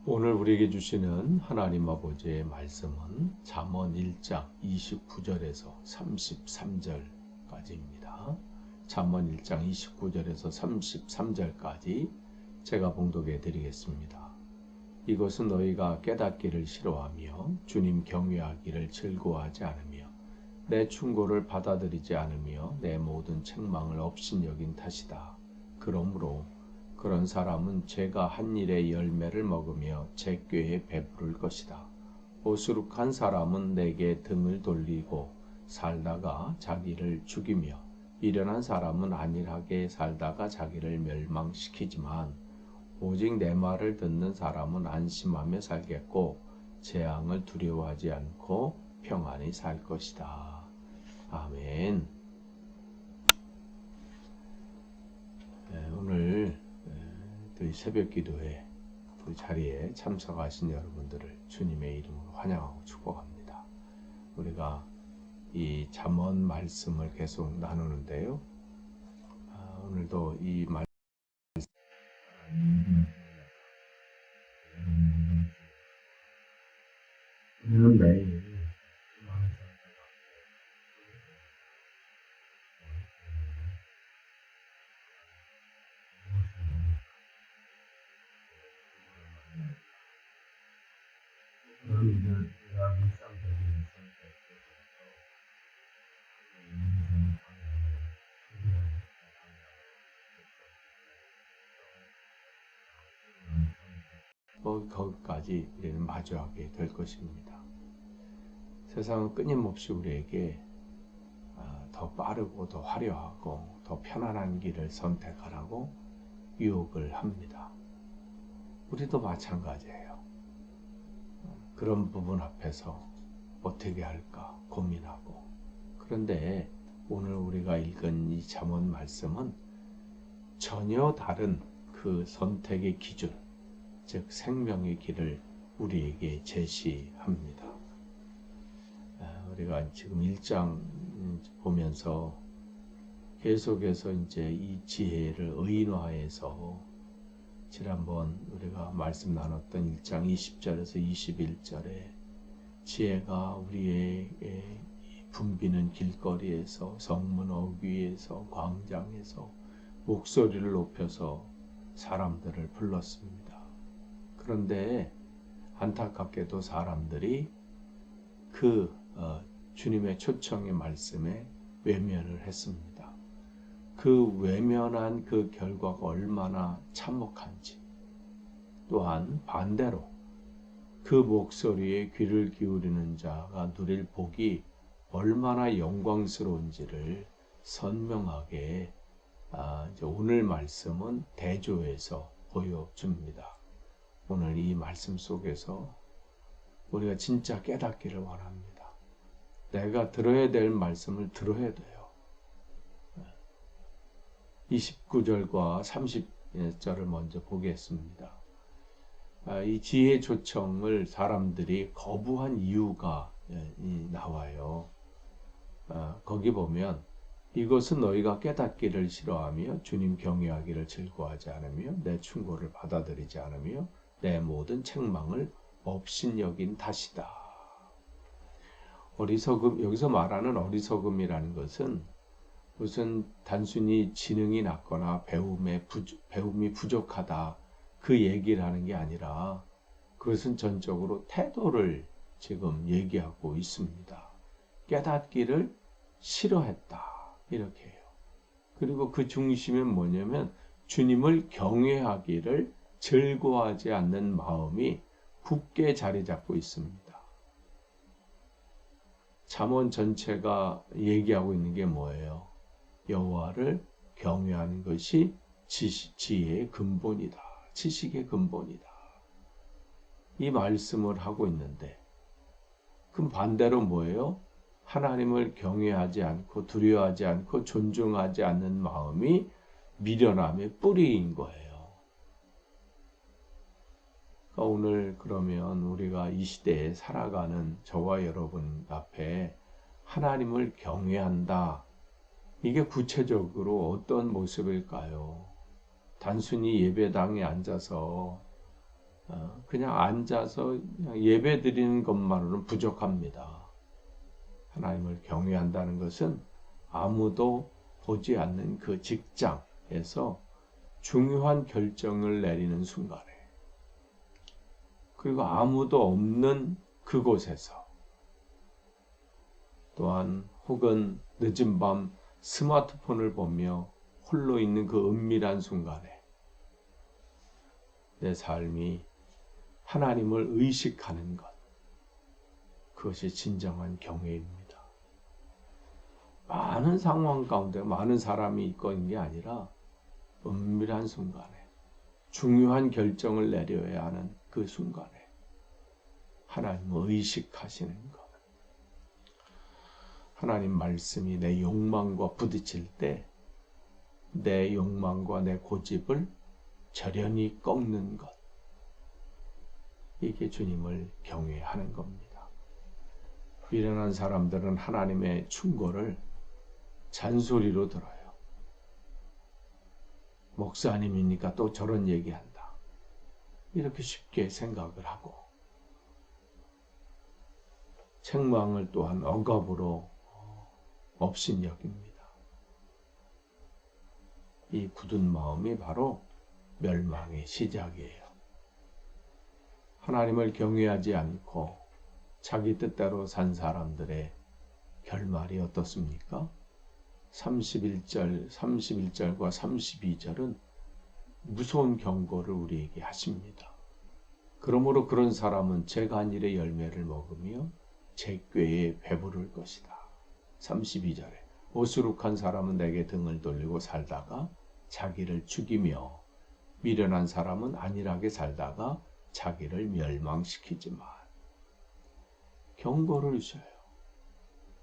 오늘 우리에게 주시는 하나님 아버지의 말씀은 잠언 1장 29절에서 33절까지입니다. 잠언 1장 29절에서 33절까지 제가 봉독해 드리겠습니다. 이것은 너희가 깨닫기를 싫어하며 주님 경외하기를 즐거워하지 않으며 내 충고를 받아들이지 않으며 내 모든 책망을 업신여긴 탓이다. 그러므로 그런 사람은 제가 한 일의 열매를 먹으며 제 꾀에 배부를 것이다. 오수룩한 사람은 내게 등을 돌리고 살다가 자기를 죽이며 미련한 사람은 안일하게 살다가 자기를 멸망시키지만 오직 내 말을 듣는 사람은 안심하며 살겠고 재앙을 두려워하지 않고 평안히 살 것이다. 아멘. 오늘 새벽 기도회 그 자리에 참석하신 여러분들을 주님의 이름으로 환영하고 축복합니다. 우리가 이 잠언 말씀을 계속 나누는데요. 오늘도 이 말씀 우리는 매일 거기까지 우리는 마주하게 될 것입니다. 세상은 끊임없이 우리에게 더 빠르고 더 화려하고 더 편안한 길을 선택하라고 유혹을 합니다. 우리도 마찬가지예요. 그런 부분 앞에서 어떻게 할까 고민하고, 그런데 오늘 우리가 읽은 이 잠언 말씀은 전혀 다른 그 선택의 기준, 즉 생명의 길을 우리에게 제시합니다. 우리가 지금 1장 보면서 계속해서 이제 이 지혜를 의인화해서 지난번 우리가 말씀 나눴던 1장 20절에서 21절에 지혜가 우리의 붐비는 길거리에서 성문 어귀에서 광장에서 목소리를 높여서 사람들을 불렀습니다. 그런데 안타깝게도 사람들이 그 주님의 초청의 말씀에 외면을 했습니다. 그 외면한 그 결과가 얼마나 참혹한지, 또한 반대로 그 목소리에 귀를 기울이는 자가 누릴 복이 얼마나 영광스러운지를 선명하게 이제 오늘 말씀은 대조해서 보여줍니다. 오늘 이 말씀 속에서 우리가 진짜 깨닫기를 원합니다. 내가 들어야 될 말씀을 들어야 돼요. 29절과 30절을 먼저 보겠습니다. 이 지혜 초청을 사람들이 거부한 이유가 나와요. 거기 보면 이것은 너희가 깨닫기를 싫어하며 주님 경외하기를 즐거워하지 않으며 내 충고를 받아들이지 않으며 내 모든 책망을 업신여긴 탓이다. 어리석음, 여기서 말하는 어리석음이라는 것은 무슨 단순히 지능이 낮거나 배움이 부족하다 그 얘기를 하는 게 아니라 그것은 전적으로 태도를 지금 얘기하고 있습니다. 깨닫기를 싫어했다 이렇게 해요. 그리고 그 중심은 뭐냐면 주님을 경외하기를 즐거워하지 않는 마음이 굳게 자리 잡고 있습니다. 잠언 전체가 얘기하고 있는 게 뭐예요? 여호와를 경외하는 것이 지혜의 근본이다. 지식의 근본이다. 이 말씀을 하고 있는데, 그럼 반대로 뭐예요? 하나님을 경외하지 않고 두려워하지 않고 존중하지 않는 마음이 미련함의 뿌리인 거예요. 그러니까 오늘 그러면 우리가 이 시대에 살아가는 저와 여러분 앞에 하나님을 경외한다. 이게 구체적으로 어떤 모습일까요? 단순히 예배당에 앉아서 그냥 앉아서 그냥 예배 드리는 것만으로는 부족합니다. 하나님을 경외한다는 것은 아무도 보지 않는 그 직장에서 중요한 결정을 내리는 순간에, 그리고 아무도 없는 그곳에서, 또한 혹은 늦은 밤 스마트폰을 보며 홀로 있는 그 은밀한 순간에 내 삶이 하나님을 의식하는 것, 그것이 진정한 경외입니다. 많은 상황 가운데 많은 사람이 있고 있는 게 아니라 은밀한 순간에, 중요한 결정을 내려야 하는 그 순간에 하나님을 의식하시는 것. 하나님 말씀이 내 욕망과 부딪힐 때 내 욕망과 내 고집을 절연히 꺾는 것. 이게 주님을 경외하는 겁니다. 미련한 사람들은 하나님의 충고를 잔소리로 들어요. 목사님이니까 또 저런 얘기한다. 이렇게 쉽게 생각을 하고, 책망을 또한 억압으로 업신여깁니다. 이 굳은 마음이 바로 멸망의 시작이에요. 하나님을 경외하지 않고 자기 뜻대로 산 사람들의 결말이 어떻습니까? 31절과 32절은 무서운 경고를 우리에게 하십니다. 그러므로 그런 사람은 제 간일의 열매를 먹으며 제 꾀에 배부를 것이다. 32절에 오스룩한 사람은 내게 등을 돌리고 살다가 자기를 죽이며 미련한 사람은 안일하게 살다가 자기를 멸망시키지만, 경고를 주셔요.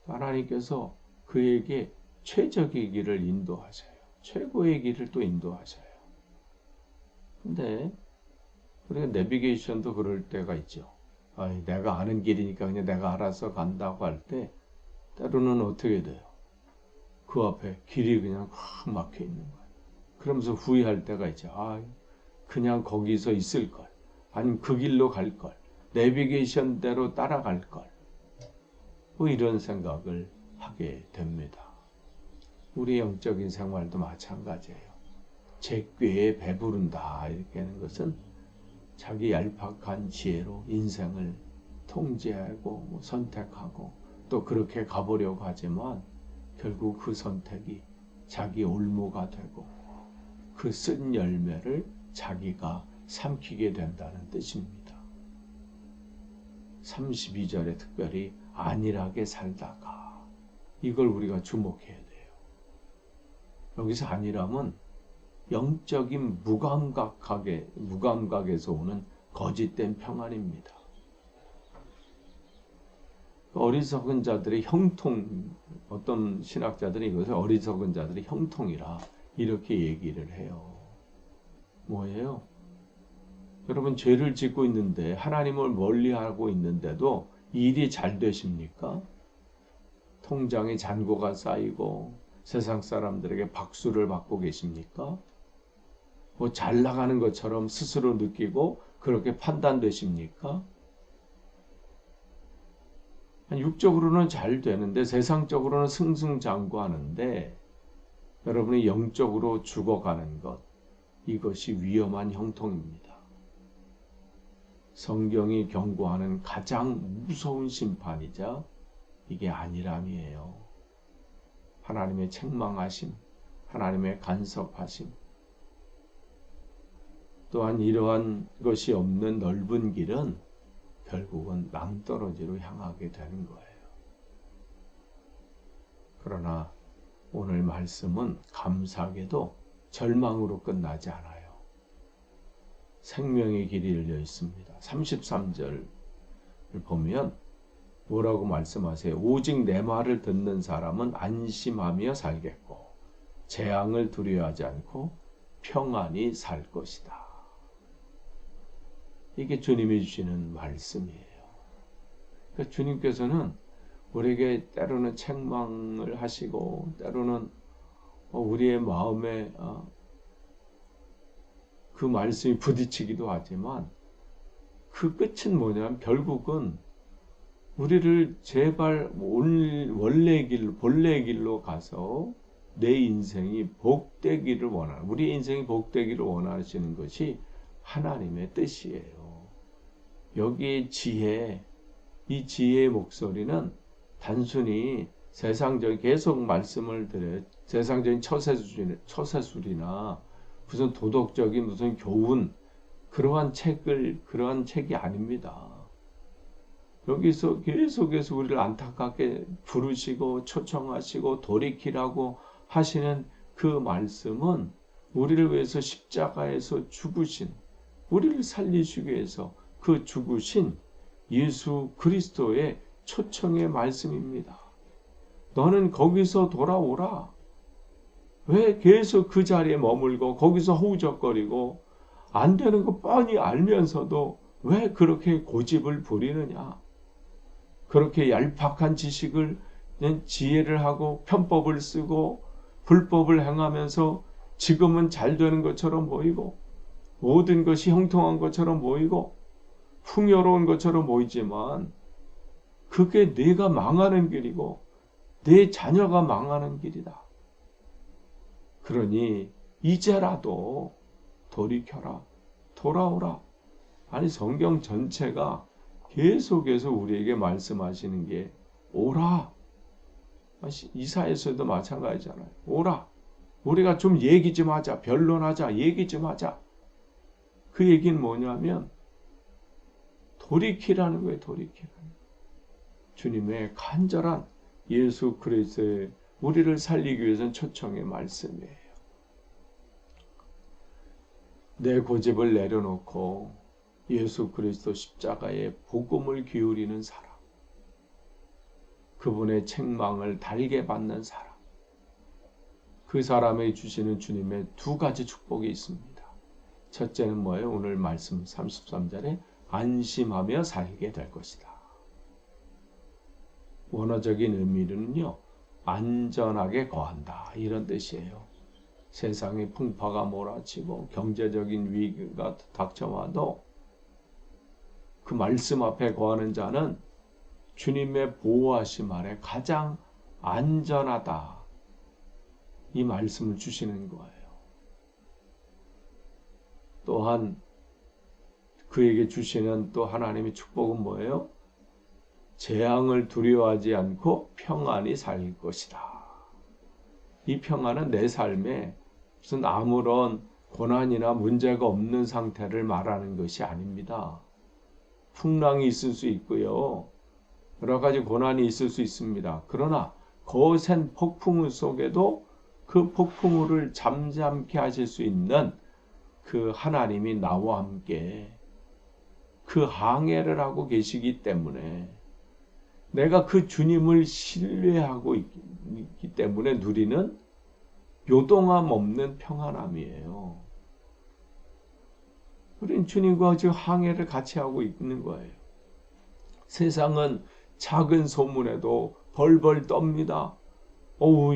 하나님께서 그에게 최적의 길을 인도하셔요. 최고의 길을 또 인도하셔요. 근데 우리가 내비게이션도 그럴 때가 있죠. 내가 아는 길이니까 그냥 내가 알아서 간다고 할 때 때로는 어떻게 돼요? 그 앞에 길이 그냥 확 막혀 있는 거예요. 그러면서 후회할 때가 있죠. 그냥 거기서 있을 걸. 아니면 그 길로 갈 걸. 내비게이션대로 따라갈 걸. 뭐 이런 생각을 하게 됩니다. 우리 영적인 생활도 마찬가지예요. 제 꾀에 배부른다 이렇게 하는 것은 자기 얄팍한 지혜로 인생을 통제하고 선택하고 또 그렇게 가보려고 하지만 결국 그 선택이 자기 올무가 되고 그 쓴 열매를 자기가 삼키게 된다는 뜻입니다. 32절에 특별히 안일하게 살다가, 이걸 우리가 주목해야 돼요. 여기서 안일함은 영적인 무감각에서 오는 거짓된 평안입니다. 어리석은 자들의 형통, 어떤 신학자들이 이것을 어리석은 자들의 형통이라 이렇게 얘기를 해요. 뭐예요? 여러분, 죄를 짓고 있는데, 하나님을 멀리하고 있는데도 일이 잘 되십니까? 통장에 잔고가 쌓이고 세상 사람들에게 박수를 받고 계십니까? 뭐 잘 나가는 것처럼 스스로 느끼고 그렇게 판단되십니까? 육적으로는 잘 되는데 세상적으로는 승승장구하는데 여러분이 영적으로 죽어가는 것, 이것이 위험한 형통입니다. 성경이 경고하는 가장 무서운 심판이자 이게 안일함이에요. 하나님의 책망하심, 하나님의 간섭하심, 또한 이러한 것이 없는 넓은 길은 결국은 낭떠러지로 향하게 되는 거예요. 그러나 오늘 말씀은 감사하게도 절망으로 끝나지 않아요. 생명의 길이 열려 있습니다. 33절을 보면 뭐라고 말씀하세요? 오직 내 말을 듣는 사람은 안심하며 살겠고 재앙을 두려워하지 않고 평안히 살 것이다. 이게 주님이 주시는 말씀이에요. 그러니까 주님께서는 우리에게 때로는 책망을 하시고 때로는 우리의 마음에 그 말씀이 부딪히기도 하지만 그 끝은 뭐냐면 결국은 우리를 제발 원래 길, 본래 길로 가서 내 인생이 복되기를 원하는, 우리 인생이 복되기를 원하시는 것이 하나님의 뜻이에요. 여기 지혜, 이 지혜의 목소리는 단순히 세상적인, 계속 말씀을 드려요. 세상적인 처세술이나 무슨 도덕적인 무슨 교훈, 그러한 책이 아닙니다. 여기서 계속해서 우리를 안타깝게 부르시고 초청하시고 돌이키라고 하시는 그 말씀은 우리를 위해서 십자가에서 죽으신, 우리를 살리시기 위해서 그 죽으신 예수 그리스도의 초청의 말씀입니다. 너는 거기서 돌아오라. 왜 계속 그 자리에 머물고 거기서 허우적거리고 안 되는 거 뻔히 알면서도 왜 그렇게 고집을 부리느냐? 그렇게 얄팍한 지식을, 지혜를 하고 편법을 쓰고 불법을 행하면서 지금은 잘 되는 것처럼 보이고 모든 것이 형통한 것처럼 보이고 풍요로운 것처럼 보이지만 그게 네가 망하는 길이고 내 자녀가 망하는 길이다. 그러니 이제라도 돌이켜라. 돌아오라. 아니 성경 전체가 계속해서 우리에게 말씀하시는 게 오라. 이사야서도 마찬가지잖아요. 오라. 우리가 좀 얘기 좀 하자. 변론하자. 얘기 좀 하자. 그 얘기는 뭐냐면 돌이키라는 거예요. 돌이키라는 거예요. 주님의 간절한 예수 그리스도의 우리를 살리기 위해서는 초청의 말씀이에요. 내 고집을 내려놓고 예수 그리스도 십자가의 복음을 기울이는 사람, 그분의 책망을 달게 받는 사람, 그 사람에 주시는 주님의 두 가지 축복이 있습니다. 첫째는 뭐예요? 오늘 말씀 33절에 안심하며 살게 될 것이다. 원어적인 의미는요, 안전하게 거한다, 이런 뜻이에요. 세상의 풍파가 몰아치고 경제적인 위기가 닥쳐와도 그 말씀 앞에 거하는 자는 주님의 보호하심 아래 가장 안전하다, 이 말씀을 주시는 거예요. 또한 그에게 주시는 또 하나님의 축복은 뭐예요? 재앙을 두려워하지 않고 평안히 살 것이다. 이 평안은 내 삶에 무슨 아무런 고난이나 문제가 없는 상태를 말하는 것이 아닙니다. 풍랑이 있을 수 있고요. 여러 가지 고난이 있을 수 있습니다. 그러나 거센 폭풍우 속에도 그 폭풍우를 잠잠케 하실 수 있는 그 하나님이 나와 함께 그 항해를 하고 계시기 때문에 내가 그 주님을 신뢰하고 있기 때문에 누리는 요동함 없는 평안함이에요. 우린 주님과 지금 항해를 같이 하고 있는 거예요. 세상은 작은 소문에도 벌벌 떱니다.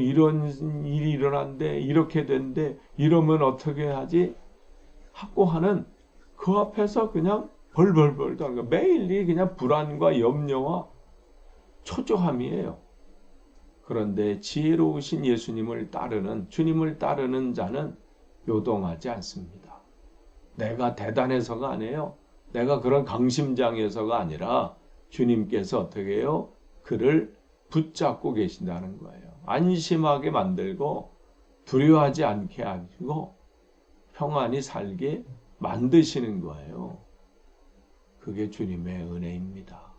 이런 일이 일어난대, 이렇게 된대, 이러면 어떻게 하지? 하고 하는 그 앞에서 그냥 벌벌벌 떠는 거. 매일이 그냥 불안과 염려와 초조함이에요. 그런데 지혜로우신 예수님을 따르는, 주님을 따르는 자는 요동하지 않습니다. 내가 대단해서가 아니에요. 내가 그런 강심장에서가 아니라 주님께서 어떻게 해요? 그를 붙잡고 계신다는 거예요. 안심하게 만들고 두려워하지 않게 하시고 평안히 살게 만드시는 거예요. 그게 주님의 은혜입니다.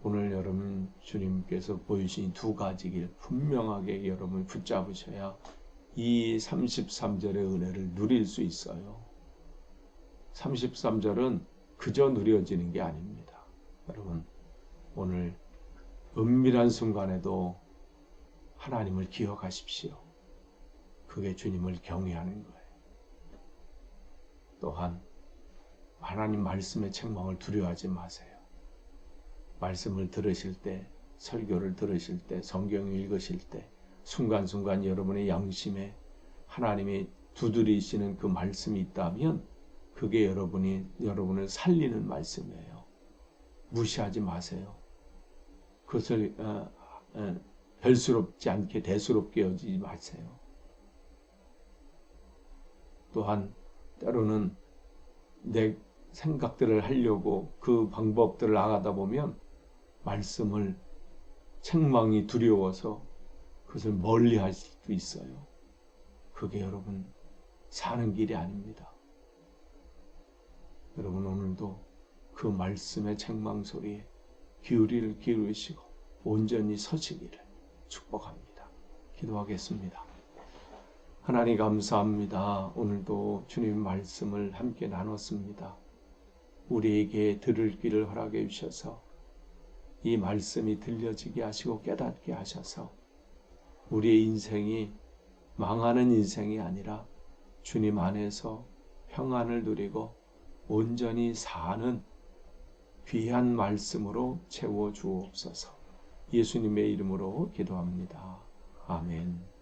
오늘 여러분 주님께서 보이신 두 가지 길 분명하게 여러분 붙잡으셔야 이 33절의 은혜를 누릴 수 있어요. 33절은 그저 누려지는 게 아닙니다. 여러분 오늘 은밀한 순간에도 하나님을 기억하십시오. 그게 주님을 경외하는 거예요. 또한 하나님 말씀의 책망을 두려워하지 마세요. 말씀을 들으실 때, 설교를 들으실 때, 성경을 읽으실 때 순간순간 여러분의 양심에 하나님이 두드리시는 그 말씀이 있다면 그게 여러분을 살리는 말씀이에요. 무시하지 마세요. 그것을 별스럽지 않게 대수롭게 여기지 마세요. 또한 때로는 내 생각들을 하려고 그 방법들을 나가다 보면 말씀을 책망이 두려워서 그것을 멀리 할 수도 있어요. 그게 여러분 사는 길이 아닙니다. 여러분 오늘도 그 말씀의 책망 소리에 귀를 기울이시고 온전히 서시기를 축복합니다. 기도하겠습니다. 하나님 감사합니다. 오늘도 주님 말씀을 함께 나눴습니다. 우리에게 들을 귀를 허락해 주셔서 이 말씀이 들려지게 하시고 깨닫게 하셔서 우리의 인생이 망하는 인생이 아니라 주님 안에서 평안을 누리고 온전히 사는 귀한 말씀으로 채워 주옵소서. 예수님의 이름으로 기도합니다. 아멘.